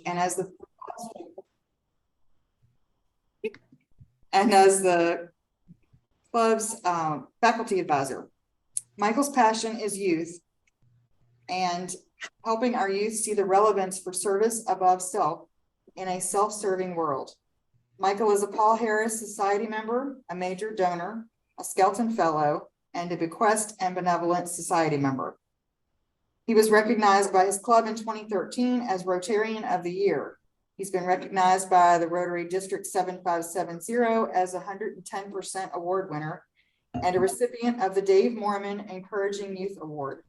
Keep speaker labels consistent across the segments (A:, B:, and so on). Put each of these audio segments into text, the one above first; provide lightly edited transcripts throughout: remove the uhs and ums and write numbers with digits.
A: and as the club's faculty advisor. Michael's passion is youth and helping our youth see the relevance for service above self in a self-serving world. Michael is a Paul Harris Society member, a major donor, a Skelton Fellow, and a Bequest and Benevolent Society member. He was recognized by his club in 2013 as Rotarian of the Year. He's been recognized by the Rotary District 7570 as a 110% award winner and a recipient of the Dave Mormon Encouraging Youth Award.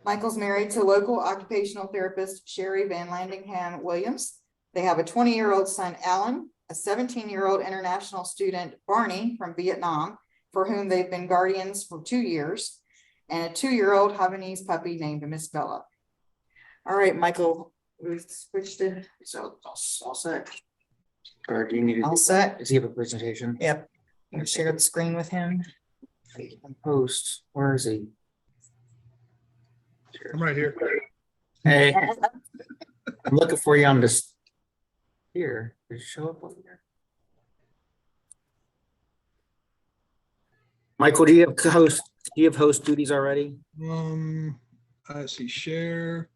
A: Michael's married to local occupational therapist Sherry Van Landingham Williams. They have a 20-year-old son, Alan, a 17-year-old international student, Barney, from Vietnam, for whom they've been guardians for 2 years, and a 2-year-old Havanese puppy named Miss Bella. All right, Michael, we switched it.
B: So all set. Or do you need to?
A: All set.
B: Does he have a presentation?
A: Yep. I'm gonna share the screen with him.
B: Post. Where is he?
C: I'm right here.
B: Hey, I'm looking for you on this. Here, did it show up over here? Michael, do you have host duties already?
C: I see share,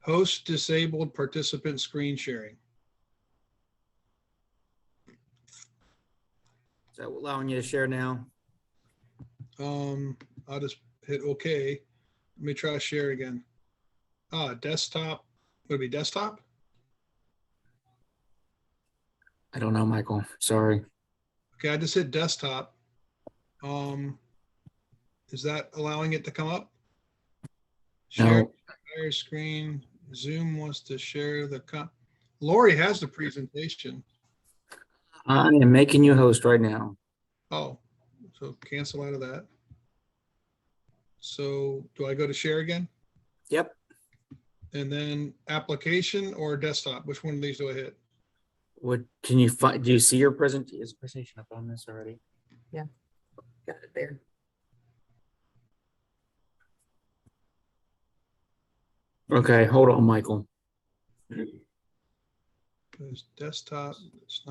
C: host disabled participant screen sharing.
B: Is that allowing you to share now?
C: I'll just hit OK. Let me try share again. Desktop. Would it be desktop?
B: I don't know, Michael. Sorry.
C: Okay, I just hit desktop. Is that allowing it to come up? Share entire screen. Zoom wants to share the Lori has the presentation.
B: I am making you host right now.
C: Oh, so cancel out of that. So do I go to share again?
B: Yep.
C: And then application or desktop? Which one of these do I hit?
B: What can you find? Do you see your presentation? Is the presentation up on this already?
A: Yeah, got it there.
B: Okay, hold on, Michael.
C: There's desktop. It's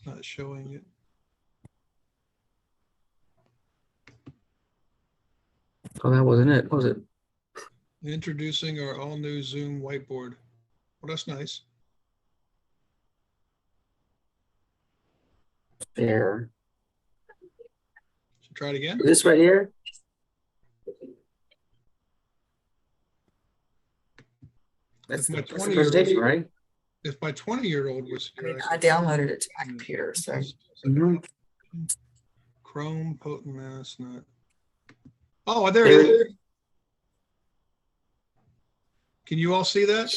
C: not showing it.
B: Oh, that wasn't it, was it?
C: Introducing our all new Zoom whiteboard. Well, that's nice.
B: There.
C: Should try it again.
B: This right here? That's
C: my
B: the
C: 20-year-old,
B: presentation, right?
C: If my 20-year-old was here,
A: I downloaded it to my computer, so.
C: Chrome potent mass not. Oh, there it is. Can you all see that?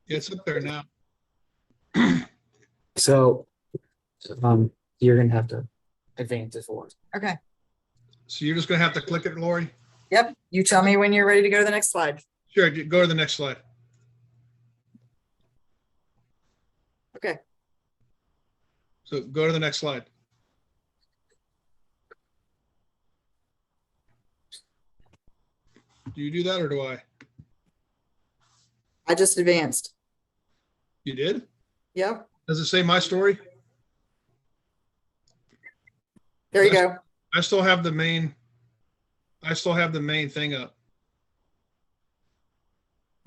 C: Yeah, it's up there now.
B: So, you're gonna have to advance it forward.
A: Okay.
C: So you're just gonna have to click it, Lori?
A: Yep. You tell me when you're ready to go to the next slide.
C: Sure, go to the next slide.
A: Okay.
C: So go to the next slide. Do you do that or do I?
A: I just advanced.
C: You did?
A: Yep.
C: Does it say my story?
A: There you go.
C: I still have the main thing up.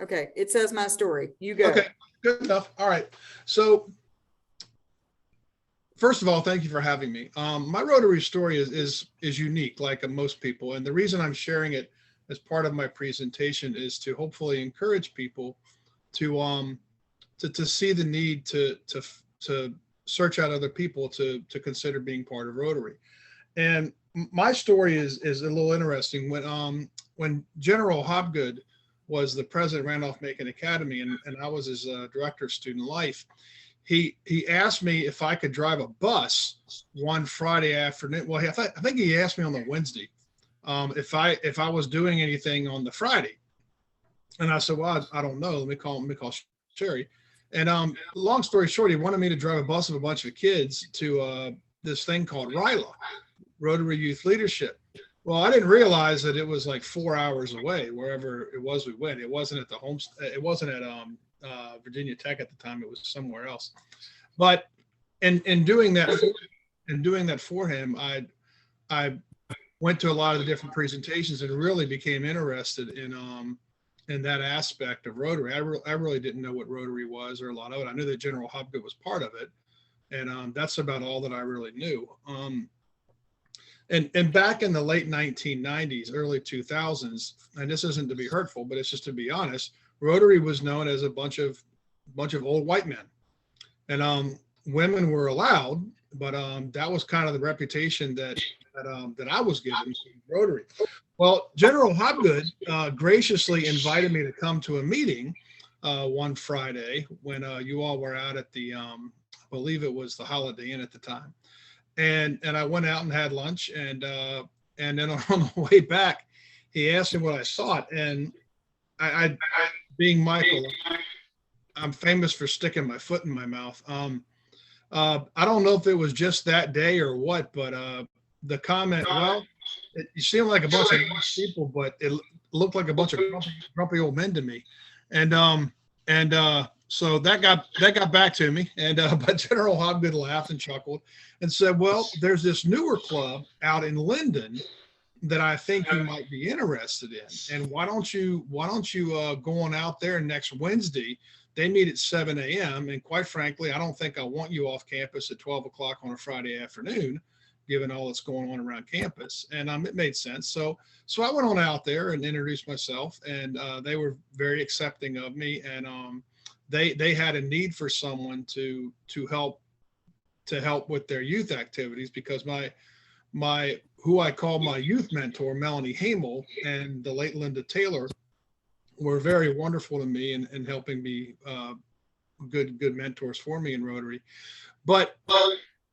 A: Okay. It says my story. You go.
C: Okay, good enough. All right. So first of all, thank you for having me. My Rotary story is unique, like most people. And the reason I'm sharing it as part of my presentation is to hopefully encourage people to see the need to search out other people to consider being part of Rotary. And my story is a little interesting. When General Hobgood was the president of Randolph-Macon Academy, and I was his director of student life, he asked me if I could drive a bus one Friday afternoon. Well, I think he asked me on the Wednesday if I was doing anything on the Friday, and I said, well, I don't know. Let me call Sherry. And long story short, he wanted me to drive a bus of a bunch of kids to this thing called RYLA, Rotary Youth Leadership, Well, I didn't realize that it was like 4 hours away, wherever it was we went. It wasn't at the home, it wasn't at Virginia Tech at the time. It was somewhere else. But in doing that, for him, I went to a lot of the different presentations and really became interested in that aspect of Rotary. I really didn't know what Rotary was or a lot of it. I knew that General Hopgood was part of it, and that's about all that I really knew. And back in the late 1990s, early 2000s, and this isn't to be hurtful, but it's just to be honest, Rotary was known as a bunch of old white men, and women were allowed, but that was kind of the reputation that I was given to Rotary. Well, General Hopgood graciously invited me to come to a meeting one Friday when you all were out at the, I believe it was the Holiday Inn at the time, and I went out and had lunch, and then on the way back, he asked me what I thought, and I being Michael, I'm famous for sticking my foot in my mouth. I don't know if it was just that day or what, but the comment, well, you seem like a bunch of nice people, but it looked like a bunch of grumpy old men to me. And so that got back to me. And but General Hopgood laughed and chuckled and said, well, there's this newer club out in Linden that I think you might be interested in. And why don't you go on out there next Wednesday? They meet at 7 a.m. And quite frankly, I don't think I want you off campus at 12 o'clock on a Friday afternoon, given all that's going on around campus. And it made sense. So I went on out there and introduced myself, and they were very accepting of me. And they had a need for someone to help with their youth activities, because my who I call my youth mentor, Melanie Hamel, and the late Linda Taylor, were very wonderful to me and helping me good mentors for me in Rotary. But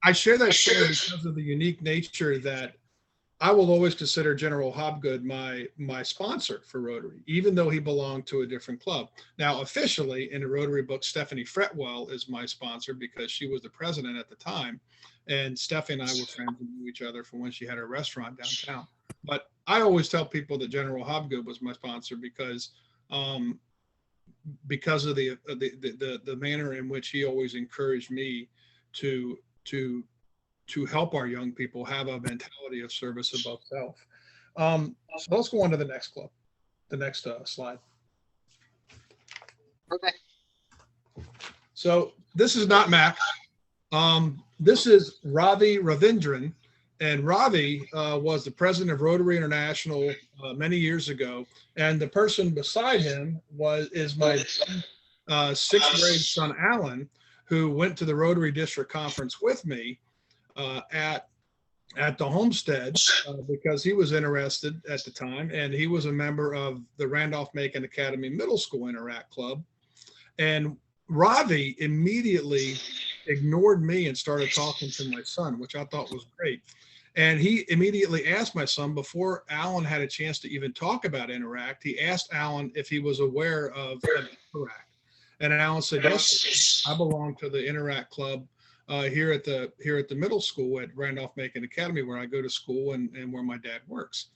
C: I share that story because of the unique nature that I will always consider General Hopgood my sponsor for Rotary, even though he belonged to a different club. Now, officially in the Rotary book, Stephanie Fretwell is my sponsor because she was the president at the time. And Stephanie and I were friends and knew each other from when she had her restaurant downtown. But I always tell people that General Hopgood was my sponsor because of the manner in which he always encouraged me to help our young people have a mentality of service above self. So let's go on to the next club, the next slide.
A: Okay.
C: So this is not Mac. This is Ravi Ravindran, and Ravi was the president of Rotary International many years ago. And the person beside him is my sixth grade son, Alan, who went to the Rotary District Conference with me at the Homestead because he was interested at the time, and he was a member of the Randolph-Macon Academy Middle School Interact Club. And Ravi immediately ignored me and started talking to my son, which I thought was great. And he immediately asked my son, before Alan had a chance to even talk about Interact, he asked Alan if he was aware of Interact. And Alan said, yes, I belong to the Interact Club here at the middle school at Randolph-Macon Academy, where I go to school and where my dad works.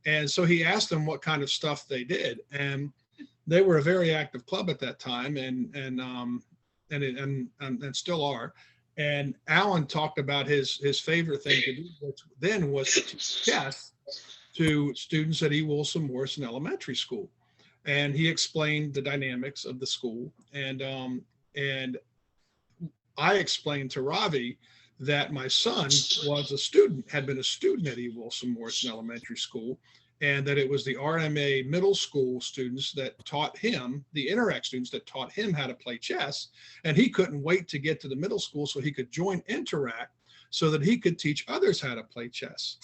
C: And so he asked them what kind of stuff they did. And they were a very active club at that time and still are. And Alan talked about his favorite thing to do, which then was to teach chess to students at E. Wilson Morrison Elementary School. And he explained the dynamics of the school. And I explained to Ravi that my son had been a student at E. Wilson Morrison Elementary School, and that it was the RMA middle school students that taught him, the Interact students that taught him how to play chess. And he couldn't wait to get to the middle school so he could join Interact so that he could teach others how to play chess.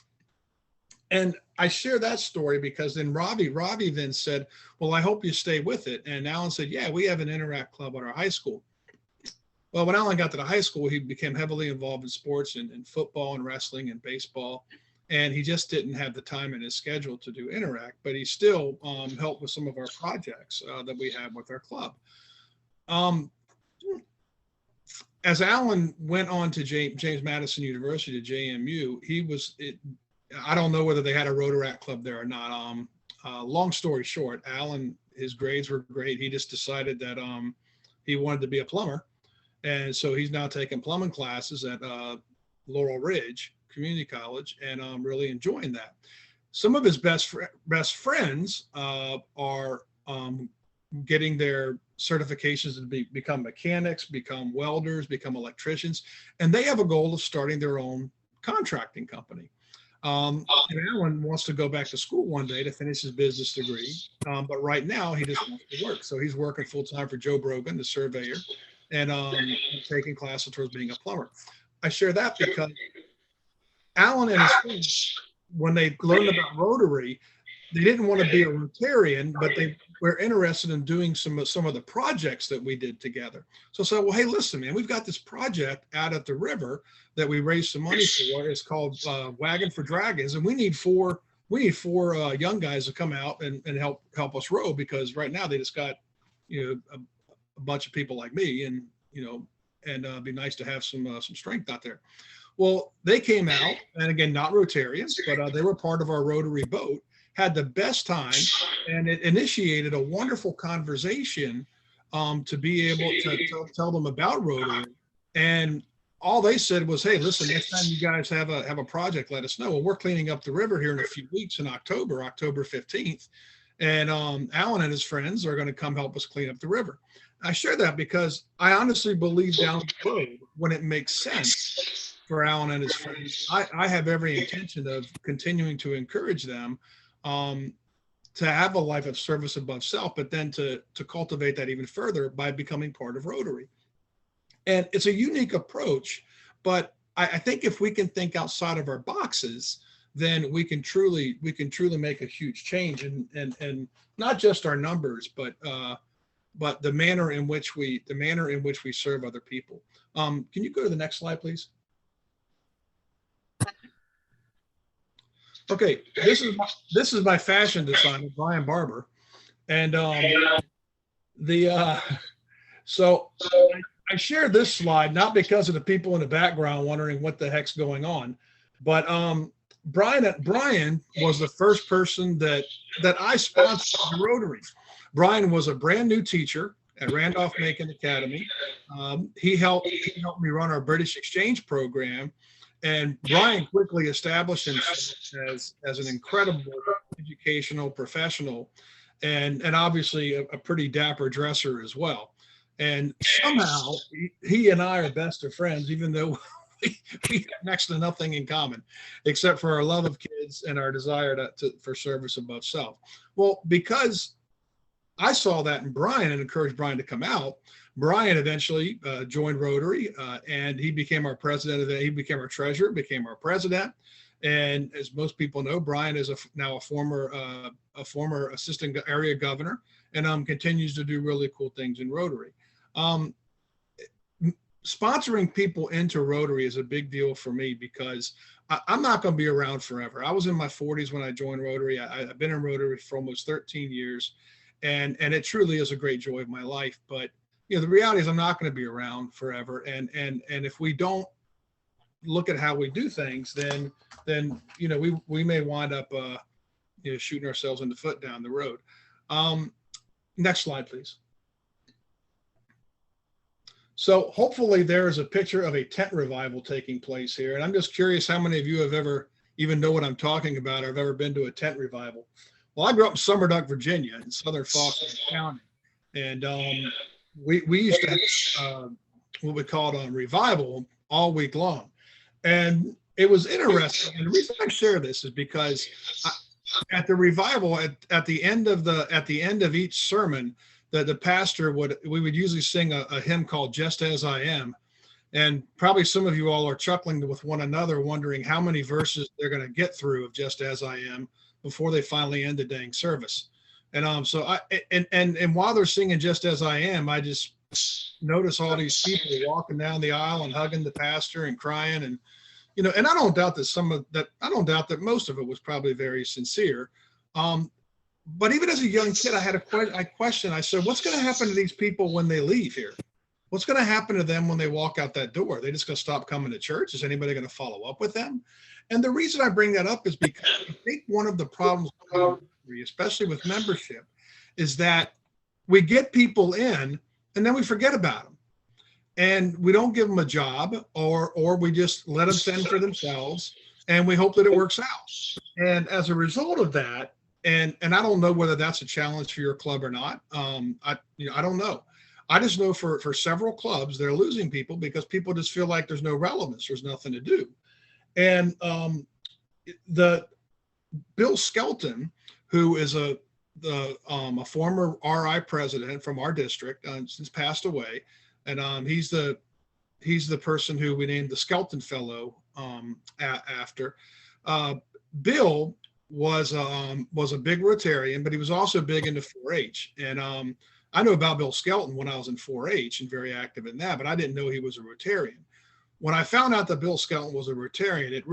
C: And I share that story because then Ravi then said, well, I hope you stay with it. And Alan said, yeah, we have an Interact club at our high school. Well, when Alan got to the high school, he became heavily involved in sports and football and wrestling and baseball. And he just didn't have the time in his schedule to do Interact, but he still helped with some of our projects that we have with our club. As Alan went on to James Madison University, to JMU, I don't know whether they had a Rotaract club there or not. Long story short, Alan, his grades were great. He just decided that he wanted to be a plumber. And so he's now taking plumbing classes at Laurel Ridge Community College, and really enjoying that. Some of his best friends are getting their certifications to become mechanics, become welders, become electricians, and they have a goal of starting their own contracting company. And Alan wants to go back to school one day to finish his business degree, but right now he just wants to work. So he's working full time for Joe Brogan, the surveyor, and taking classes towards being a plumber. I share that because Alan and his friends, when they learned about Rotary, they didn't want to be a Rotarian, but they were interested in doing some of the projects that we did together. So I said, well, hey, listen, man, we've got this project out at the river that we raised some money for. It's called Wagon for Dragons, and we need four young guys to come out and help us row, because right now they just got a bunch of people like me, and it'd be nice to have some strength out there. Well, they came out, and again, not Rotarians, but they were part of our Rotary boat, had the best time, and it initiated a wonderful conversation to be able to tell them about Rotary. And all they said was, hey, listen, next time you guys have a project, let us know. Well, we're cleaning up the river here in a few weeks in October 15th. And Alan and his friends are going to come help us clean up the river. I share that because I honestly believe down the road, when it makes sense for Alan and his friends, I have every intention of continuing to encourage them to have a life of service above self, but then to cultivate that even further by becoming part of Rotary. And it's a unique approach, but I think if we can think outside of our boxes, then we can truly make a huge change, and not just our numbers, but the manner in which we serve other people. Can you go to the next slide, please? Okay, this is my fashion designer, Brian Barber, and so I shared this slide not because of the people in the background wondering what the heck's going on, but Brian was the first person that I sponsored the Rotary. Brian was a brand new teacher at Randolph-Macon Academy. He helped me run our British Exchange program. And Brian quickly established himself as an incredible educational professional, and obviously a pretty dapper dresser as well. And somehow he and I are best of friends, even though we have next to nothing in common, except for our love of kids and our desire for service above self. Well, because I saw that in Brian and encouraged Brian to come out, Brian eventually joined Rotary, and he became our president. He became our treasurer, became our president. And as most people know, Brian is now a former assistant area governor, and continues to do really cool things in Rotary. Sponsoring people into Rotary is a big deal for me because I'm not going to be around forever. I was in my 40s when I joined Rotary. I've been in Rotary for almost 13 years, and it truly is a great joy of my life. But the reality is I'm not going to be around forever. And if we don't look at how we do things, then we may wind up shooting ourselves in the foot down the road. Next slide, please. So hopefully there is a picture of a tent revival taking place here. And I'm just curious how many of you have ever even know what I'm talking about or have ever been to a tent revival. Well, I grew up in Summerduck, Virginia, in southern Faulkner County. And we used to have what we called a revival all week long. And it was interesting. And the reason I share this is because at the revival, at the end of each sermon, the pastor we would usually sing a hymn called Just As I Am. And probably some of you all are chuckling with one another, wondering how many verses they're going to get through of Just As I Am before they finally end the dang service. And and while they're singing Just As I Am, I just notice all these people walking down the aisle and hugging the pastor and crying. And and I don't doubt that most of it was probably very sincere. But even as a young kid, I had a question. I said, what's going to happen to these people when they leave here? What's going to happen to them when they walk out that door? Are they just going to stop coming to church? Is anybody going to follow up with them? And the reason I bring that up is because I think one of the problems, especially with membership, is that we get people in and then we forget about them. And we don't give them a job, or we just let them fend for themselves and we hope that it works out. And as a result of that, and I don't know whether that's a challenge for your club or not. I don't know. I just know for several clubs, they're losing people because people just feel like there's no relevance. There's nothing to do. And the Bill Skelton, who is a former RI president from our district, since passed away, and he's the person who we named the Skelton Fellow after. Bill was a big Rotarian, but he was also big into 4-H. And I know about Bill Skelton when I was in 4-H and very active in that, but I didn't know he was a Rotarian. When I found out that Bill Skelton was a Rotarian, it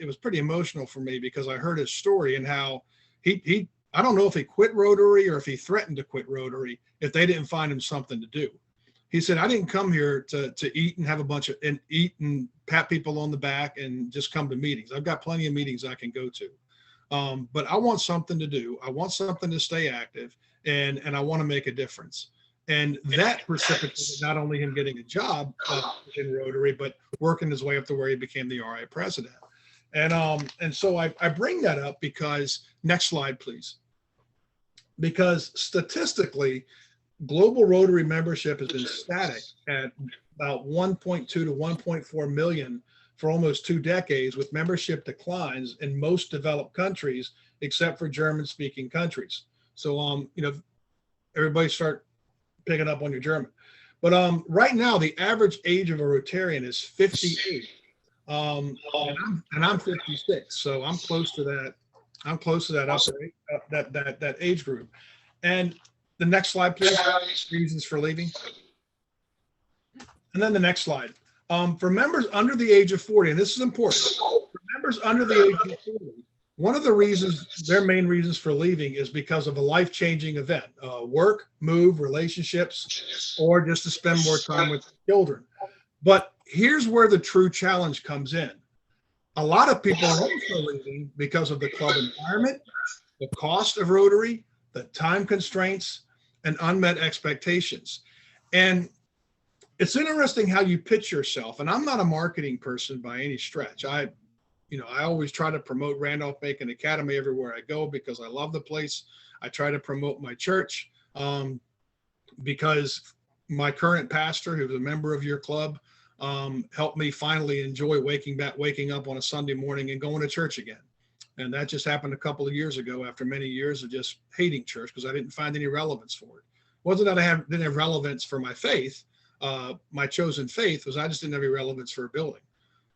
C: was pretty emotional for me because I heard his story and how he I don't know if he quit Rotary or if he threatened to quit Rotary if they didn't find him something to do. He said, I didn't come here to eat and have a bunch of and eat and pat people on the back and just come to meetings. I've got plenty of meetings I can go to. But I want something to do. I want something to stay active, and I want to make a difference. And that precipitated not only him getting a job in Rotary, but working his way up to where he became the RI president. And so I bring that up because, next slide, please. Because statistically, global Rotary membership has been static at about 1.2 to 1.4 million for almost 2 decades, with membership declines in most developed countries, except for German-speaking countries. So, everybody start picking up on your German. But right now, the average age of a Rotarian is 58. And I'm 56, so I'm close to that. I'm close to that age group. And the next slide, please. Reasons for leaving. And then the next slide. For members under the age of 40, and this is important, for members under the age of 40, one of the reasons, their main reasons for leaving is because of a life-changing event, work, move, relationships, or just to spend more time with children. But here's where the true challenge comes in. A lot of people are also leaving because of the club environment, the cost of Rotary, the time constraints, and unmet expectations. And it's interesting how you pitch yourself. And I'm not a marketing person by any stretch. I always try to promote Randolph-Macon Academy everywhere I go because I love the place. I try to promote my church because my current pastor, who's a member of your club, helped me finally enjoy waking up on a Sunday morning and going to church again. And that just happened a couple of years ago after many years of just hating church because I didn't find any relevance for it. It wasn't that I didn't have relevance for my faith. My chosen faith was I just didn't have any relevance for a building.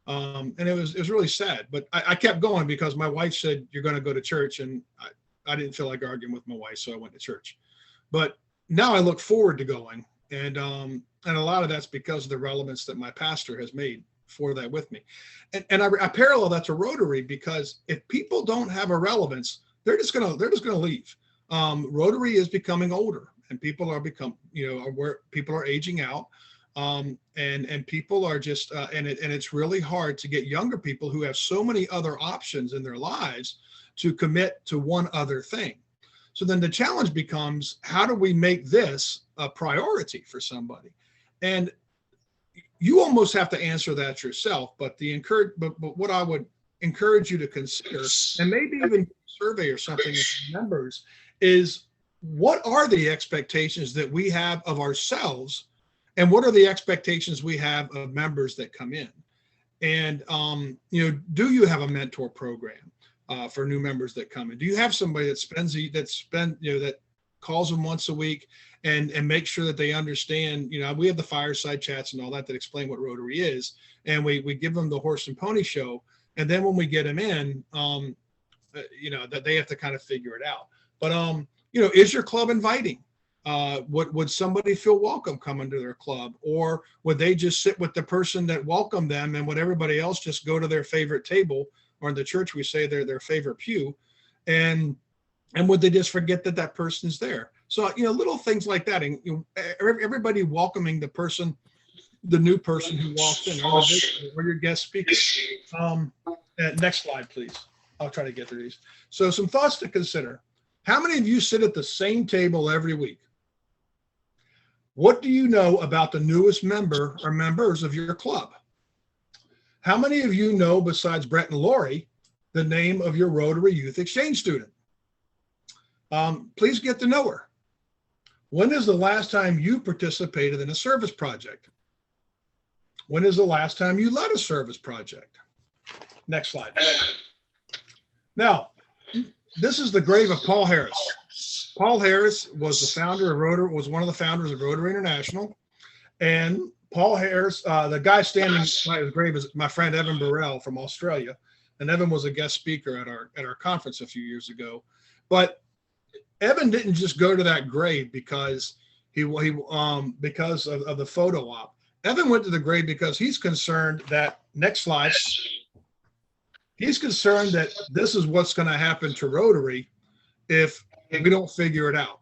C: And it was really sad, but I kept going because my wife said, you're going to go to church. And I didn't feel like arguing with my wife, so I went to church. But now I look forward to going. And a lot of that's because of the relevance that my pastor has made for that with me. And I parallel that to Rotary because if people don't have a relevance, they're just gonna leave. Rotary is becoming older and people are aging out. And people are just, and it's really hard to get younger people who have so many other options in their lives to commit to one other thing. So then the challenge becomes, how do we make this a priority for somebody? And you almost have to answer that yourself, but what I would encourage you to consider, and maybe even survey or something of members, is what are the expectations that we have of ourselves, and what are the expectations we have of members that come in? And do you have a mentor program for new members that come in? Do you have somebody that calls them once a week and make sure that they understand? We have the fireside chats and all that explain what Rotary is, and we give them the horse and pony show, and then when we get them in, that they have to kind of figure it out. But is your club inviting? Would somebody feel welcome coming to their club, or would they just sit with the person that welcomed them, and would everybody else just go to their favorite table, or in the church we say their favorite pew, and would they just forget that person's there? So little things like that, and everybody welcoming the person the new person who walks in or the visitor or your guest speaker. Next slide, please. I'll try to get through these. So some thoughts to consider. How many of you sit at the same table every week? What do you know about the newest member or members of your club? How many of you know, besides Brett and Lori, the name of your Rotary Youth Exchange student? Please get to know her. When is the last time you participated in a service project? When is the last time you led a service project? Next slide. Now, this is the grave of Paul Harris. Paul Harris was the founder of Rotary, was one of the founders of Rotary International. And Paul Harris, the guy standing by his grave is my friend Evan Burrell from Australia. And Evan was a guest speaker at our conference a few years ago. But Evan didn't just go to that grave because because of the photo op. Evan went to the grave because he's concerned that, next slide, he's concerned that this is what's going to happen to Rotary if we don't figure it out.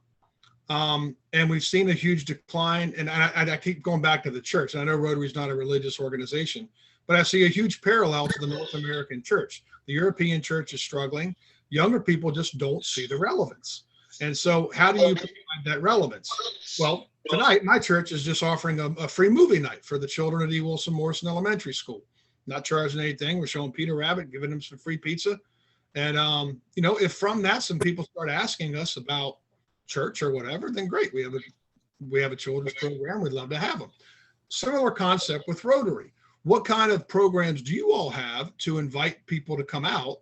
C: And we've seen a huge decline. And I keep going back to the church. And I know Rotary is not a religious organization, but I see a huge parallel to the North American church. The European church is struggling. Younger people just don't see the relevance. And so how do you provide that relevance? Well, tonight, my church is just offering a free movie night for the children at E. Wilson Morrison Elementary School. Not charging anything. We're showing Peter Rabbit, giving them some free pizza. And, you know, if from that some people start asking us about church or whatever, then great. We have a children's program. We'd love to have them. Similar concept with Rotary. What kind of programs do you all have to invite people to come out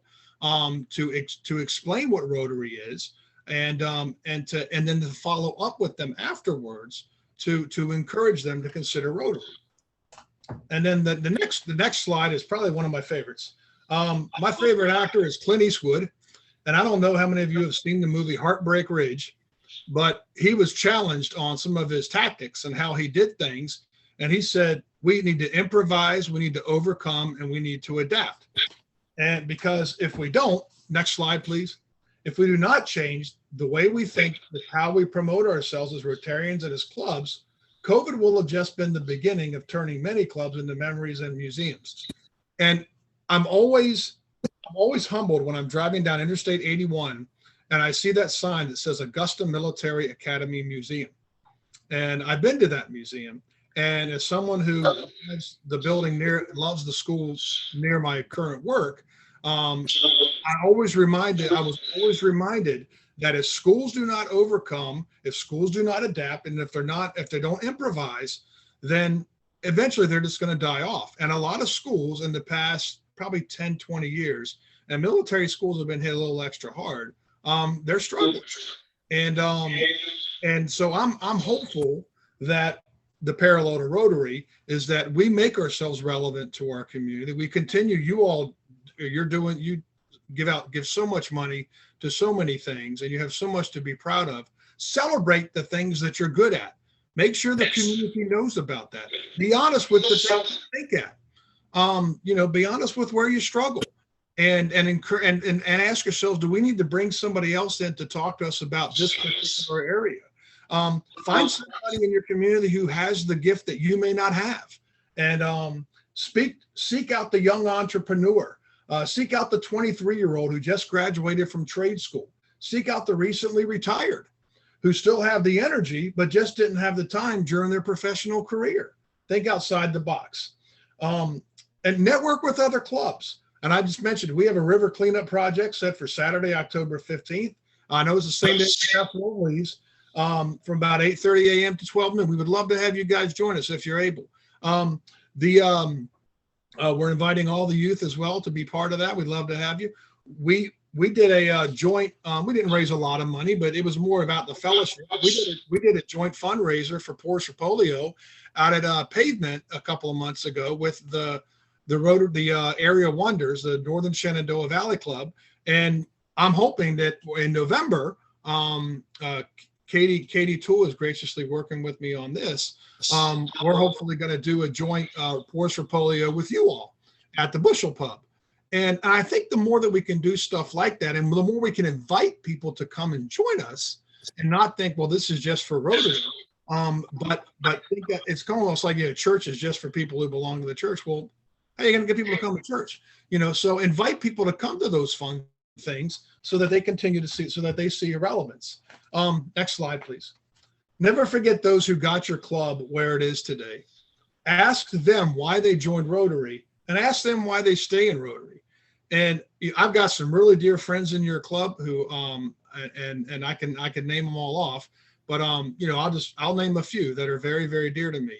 C: to explain what Rotary is? And then to follow up with them afterwards to encourage them to consider Rotary. And then the next slide is probably one of my favorites. My favorite actor is Clint Eastwood, and I don't know how many of you have seen the movie Heartbreak Ridge, but he was challenged on some of his tactics and how he did things, and he said we need to improvise, we need to overcome, and we need to adapt. And because if we don't, next slide, please. If we do not change the way we think, how we promote ourselves as Rotarians and as clubs, COVID will have just been the beginning of turning many clubs into memories and museums. And I'm always humbled when I'm driving down Interstate 81 and I see that sign that says Augusta Military Academy Museum. And I've been to that museum. And as someone who loves the building loves the school near my current work, I was always reminded that if schools do not overcome, if schools do not adapt, and if they don't improvise, then eventually they're just going to die off. And a lot of schools in the past probably 10, 20 years, and military schools have been hit a little extra hard, they're struggling. And so I'm hopeful that the parallel to Rotary is that we make ourselves relevant to our community. We continue, you give so much money to so many things, and you have so much to be proud of. Celebrate the things that you're good at. Make sure the community knows about that. Be honest with the things you think at. Be honest with where you struggle, and ask yourselves, do we need to bring somebody else in to talk to us about this particular area? Find somebody in your community who has the gift that you may not have, and seek out the young entrepreneur. Seek out the 23-year-old who just graduated from trade school. Seek out the recently retired who still have the energy, but just didn't have the time during their professional career. Think outside the box. And network with other clubs. And I just mentioned, we have a river cleanup project set for Saturday, October 15th. I know it's the same day as Woolies, from about 8:30 a.m. to 12 noon. We would love to have you guys join us if you're able. We're inviting all the youth as well to be part of that. We'd love to have you. We did a joint, we didn't raise a lot of money, but it was more about the fellowship. We did a joint fundraiser for Portia Polio out at Pavement a couple of months ago with the Area Wonders, the Northern Shenandoah Valley Club. And I'm hoping that in November, Katie Toole is graciously working with me on this. We're hopefully going to do a joint Portia Polio with you all at the Bushel Pub. And I think the more that we can do stuff like that, and the more we can invite people to come and join us and not think, well, this is just for Rotary, But think that it's almost like, church is just for people who belong to the church. Well, how are you going to get people to come to church? So invite people to come to those fun things so that they continue to see, so that they see your relevance. Next slide, please. Never forget those who got your club where it is today. Ask them why they joined Rotary, and ask them why they stay in Rotary. And I've got some really dear friends in your club who, and I can name them all off, but I'll name a few that are very, very dear to me.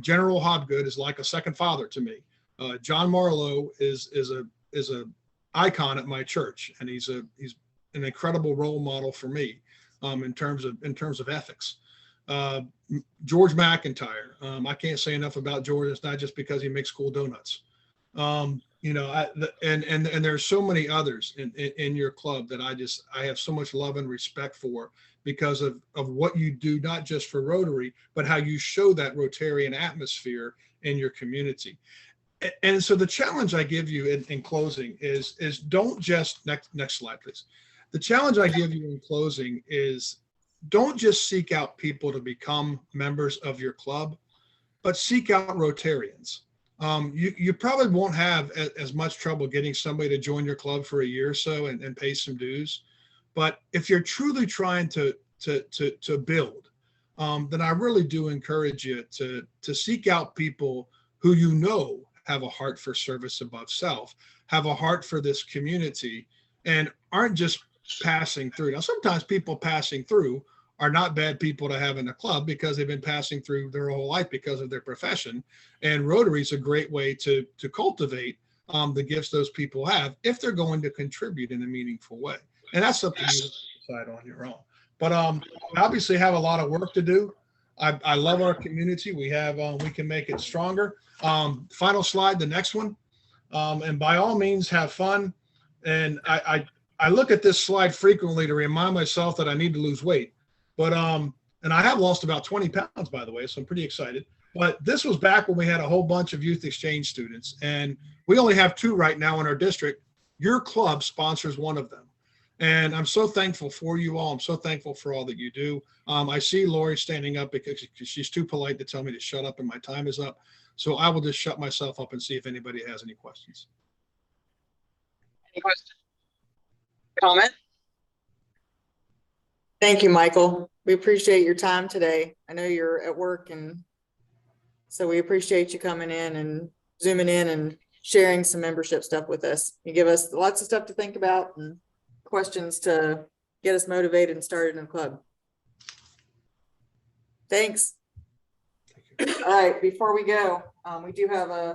C: General Hobgood is like a second father to me. John Marlowe is a icon at my church, and he's an incredible role model for me in terms of ethics. George McIntyre, I can't say enough about George. It's not just because he makes cool donuts. And there's so many others in your club that I have so much love and respect for, because of what you do, not just for Rotary, but how you show that Rotarian atmosphere in your community. And so the challenge I give you in closing is don't just, next slide, please. The challenge I give you in closing is don't just seek out people to become members of your club, but seek out Rotarians. You probably won't have as much trouble getting somebody to join your club for a year or so and pay some dues. But if you're truly trying to build, then I really do encourage you to seek out people who have a heart for service above self, have a heart for this community, and aren't just passing through. Now, sometimes people passing through are not bad people to have in a club because they've been passing through their whole life because of their profession. And Rotary is a great way to cultivate the gifts those people have if they're going to contribute in a meaningful way. And that's something you decide on your own. But we obviously have a lot of work to do. I love our community. We can make it stronger. Final slide, the next one. And by all means, have fun. And I look at this slide frequently to remind myself that I need to lose weight. But and I have lost about 20 pounds, by the way, so I'm pretty excited. But this was back when we had a whole bunch of youth exchange students, and we only have 2 right now in our district. Your club sponsors one of them. And I'm so thankful for you all. I'm so thankful for all that you do. I see Lori standing up because she's too polite to tell me to shut up and my time is up. So I will just shut myself up and see if anybody has any questions.
D: Any questions? Comment?
A: Thank you, Michael. We appreciate your time today. I know you're at work, and so we appreciate you coming in and zooming in and sharing some membership stuff with us. You give us lots of stuff to think about and questions to get us motivated and started in the club. Thanks.
C: Thank you.
A: All right, before we go, we do have a